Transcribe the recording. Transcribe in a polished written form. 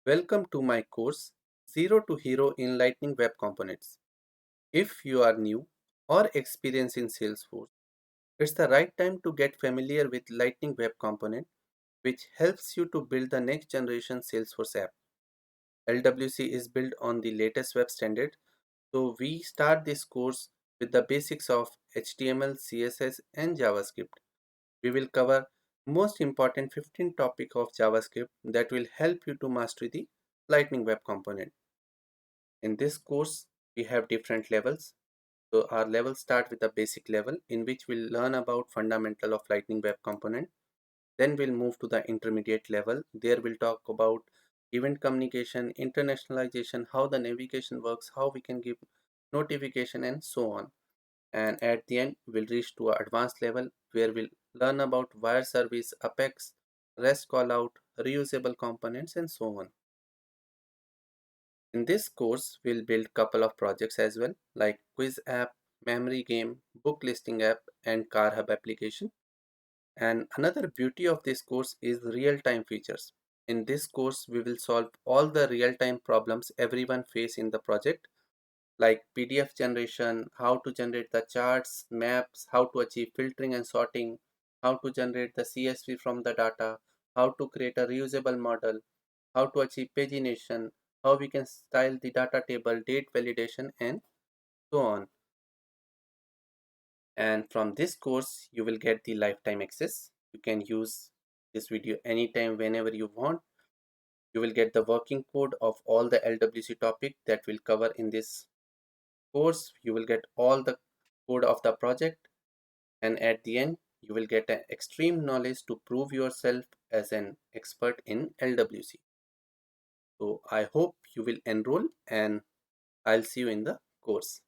Welcome to my course Zero to Hero in Lightning Web Components. If you are new or experienced in Salesforce, it's the right time to get familiar with Lightning Web Component, which helps you to build the next generation Salesforce app. LWC is built on the latest web standard, so we start this course with the basics of HTML, CSS, and JavaScript. We will cover most important 15 topics of JavaScript that will help you to master the Lightning Web Component. In this course, we have different levels. So our levels start with a basic level in which we'll learn about fundamental of Lightning Web Component. Then we'll move to the intermediate level. There we'll talk about event communication, internationalization, how the navigation works, how we can give notification and so on. And at the end, we'll reach to an advanced level where we'll learn about wire service, Apex, REST callout, reusable components and so on. In this course, we'll build couple of projects as well, like quiz app, memory game, book listing app, and car hub application. And another beauty of this course is real-time features. In this course, we will solve all the real-time problems everyone face in the project, like PDF generation, how to generate the charts, maps, how to achieve filtering and sorting, how to generate the CSV from the data, how to create a reusable model, how to achieve pagination, how we can style the data table, date validation, and so on. And from this course, you will get the lifetime access. You can use this video anytime, whenever you want. You will get the working code of all the LWC topic that we'll cover in this course. You will get all the code of the project, and at the end, you will get an extreme knowledge to prove yourself as an expert in LWC. So I hope you will enroll and I'll see you in the course.